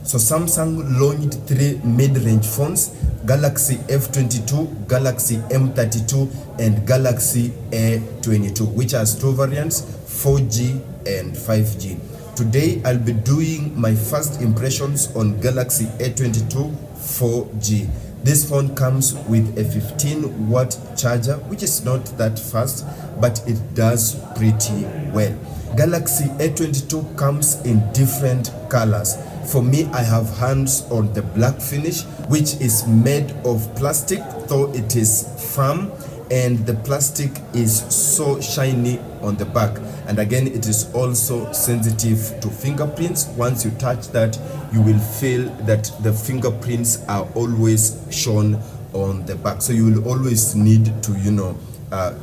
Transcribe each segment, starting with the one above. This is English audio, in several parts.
So Samsung launched 3 mid-range phones: Galaxy F22, Galaxy M32, and Galaxy A22, which has 2 variants, 4G and 5G. Today I'll be doing my first impressions on Galaxy A22 4G. This phone comes with a 15-watt charger, which is not that fast, but it does pretty well. Galaxy A22 comes in different colors. For me, I have hands on the black finish, which is made of plastic, though it is firm, and the plastic is so shiny on the back. And again, it is also sensitive to fingerprints. Once you touch that, you will feel that the fingerprints are always shown on the back. So you will always need to,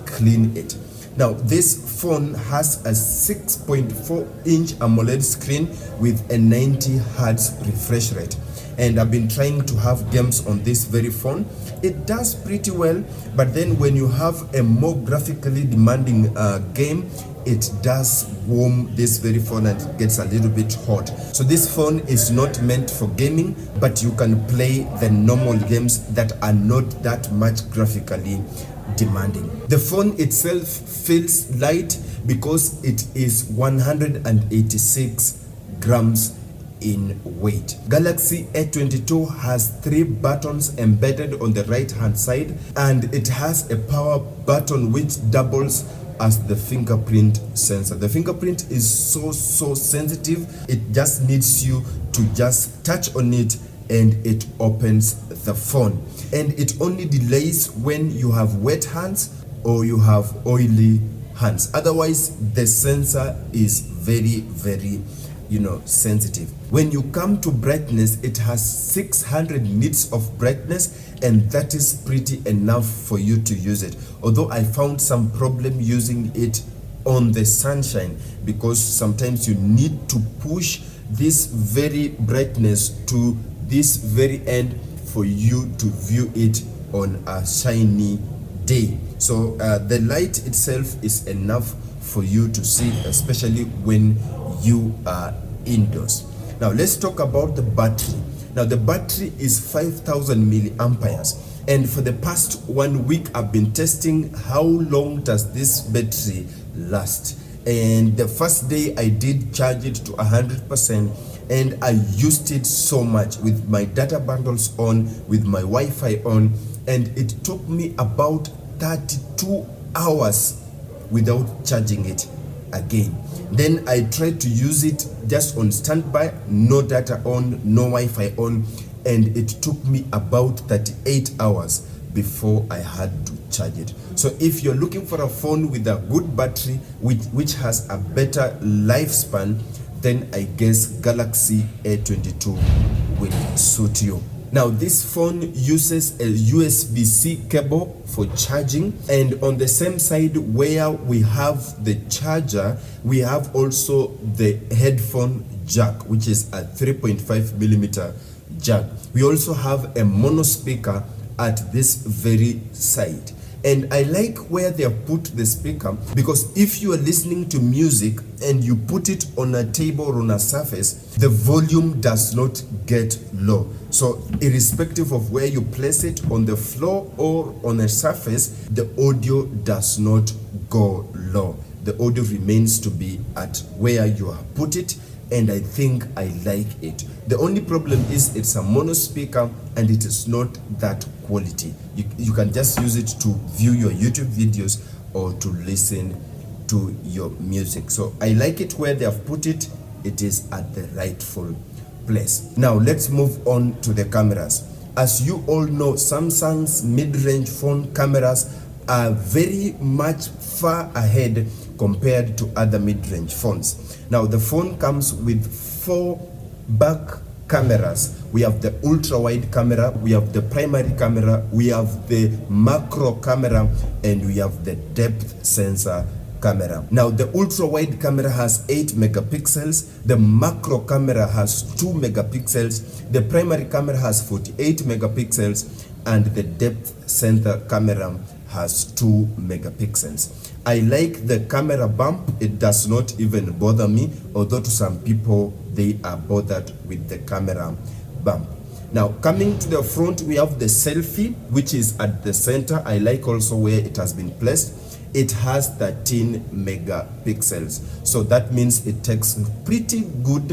clean it. Now, this phone has a 6.4-inch AMOLED screen with a 90 Hz refresh rate. And I've been trying to have games on this very phone. It does pretty well, but then when you have a more graphically demanding game, it does warm this very phone and it gets a little bit hot. So this phone is not meant for gaming, but you can play the normal games that are not that much graphically demanding. The phone itself feels light because it is 186 grams in weight. Galaxy A22 has 3 buttons embedded on the right hand side, and it has a power button which doubles as the fingerprint sensor. The fingerprint is so sensitive, it just needs you to just touch on it and it opens the phone. And it only delays when you have wet hands or you have oily hands. Otherwise, the sensor is very sensitive. When you come to brightness, it has 600 nits of brightness, and that is pretty enough for you to use it. Although I found some problem using it on the sunshine, because sometimes you need to push this very brightness to this very end for you to view it on a shiny day. So the light itself is enough for you to see, especially when you are indoors. Now let's talk about the battery. Now the battery is 5,000 milliamperes, and for the past 1 week I've been testing how long does this battery last. And the first day I did charge it to 100%, and I used it so much with my data bundles on, with my Wi-Fi on, and it took me about 32 hours without charging it again. Then I tried to use it just on standby, no data on, no Wi-Fi on, and it took me about 38 hours before I had to charge it. So if you're looking for a phone with a good battery which has a better lifespan, then I guess Galaxy A22 will suit you. Now this phone uses a USB-C cable for charging, and on the same side where we have the charger, we have also the headphone jack, which is a 3.5mm jack. We also have a mono speaker at this very side. And I like where they have put the speaker, because if you are listening to music and you put it on a table or on a surface, the volume does not get low. So irrespective of where you place it, on the floor or on a surface, the audio does not go low. The audio remains to be at where you have put it, and I think I like it. The only problem is it's a mono speaker and it is not that quality. You can just use it to view your YouTube videos or to listen to your music. So I like it where they have put it. It is at the rightful place. Now let's move on to the cameras. As you all know, Samsung's mid-range phone cameras are very much far ahead compared to other mid-range phones. Now the phone comes with 4 back cameras. We have the ultra-wide camera, we have the primary camera, we have the macro camera, and we have the depth sensor camera. Now the ultra-wide camera has 8 megapixels, the macro camera has 2 megapixels, the primary camera has 48 megapixels, and the depth sensor camera has 2 megapixels. I like the camera bump. It does not even bother me, although to some people they are bothered with the camera bump. Now coming to the front, we have the selfie, which is at the center. I like also where it has been placed. It has 13 megapixels, so that means it takes pretty good,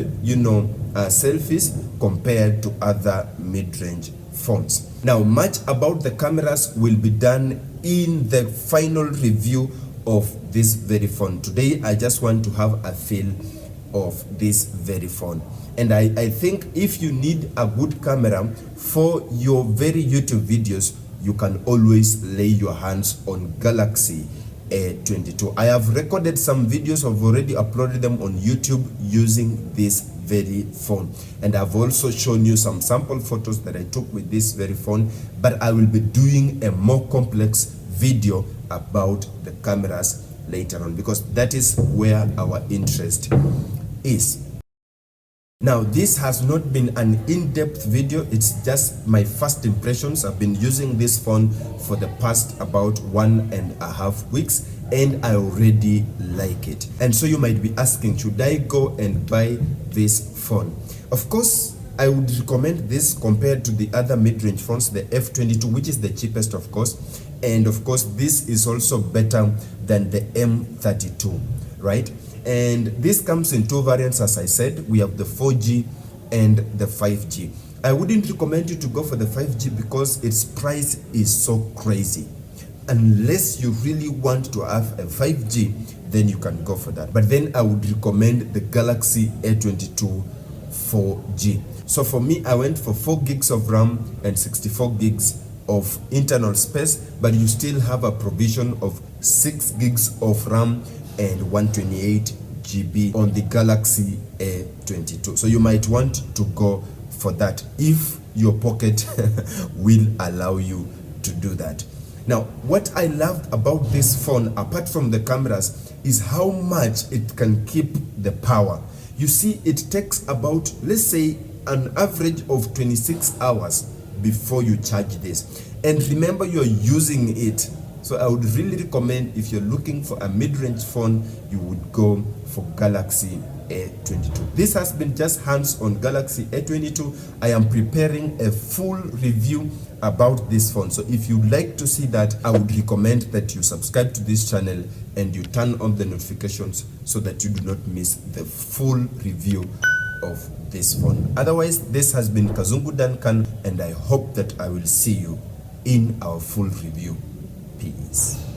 selfies compared to other mid-range phones. Now, much about the cameras will be done in the final review of this very phone. Today I just want to have a feel of this very phone, and I think if you need a good camera for your very YouTube videos, you can always lay your hands on Galaxy A22. I have recorded some videos, I've already uploaded them on YouTube using this very phone, and I've also shown you some sample photos that I took with this very phone, but I will be doing a more complex video about the cameras later on, because that is where our interest is. Now, this has not been an in-depth video, it's just my first impressions. I've been using this phone for the past about 1.5 weeks, and I already like it. And so you might be asking, should I go and buy this phone? Of course, I would recommend this compared to the other mid-range phones, the F22, which is the cheapest, of course. And of course, this is also better than the M32, right? And this comes in two variants, as I said. We have the 4G and the 5G. I wouldn't recommend you to go for the 5G because its price is so crazy. Unless you really want to have a 5G, then you can go for that. But then I would recommend the Galaxy A22 4G. So for me, I went for 4 gigs of RAM and 64 gigs of internal space, but you still have a provision of 6 gigs of RAM and 128 GB on the Galaxy A22. So you might want to go for that if your pocket will allow you to do that. Now, what I loved about this phone, apart from the cameras, is how much it can keep the power. You see, it takes about, let's say, an average of 26 hours before you charge this. And remember, you're using it. So I would really recommend, if you're looking for a mid-range phone, you would go for Galaxy A22. This has been just hands on Galaxy A22. I am preparing a full review about this phone. So if you'd like to see that, I would recommend that you subscribe to this channel and you turn on the notifications so that you do not miss the full review of this phone. Otherwise, this has been Kazungu Duncan, and I hope that I will see you in our full review. Peace.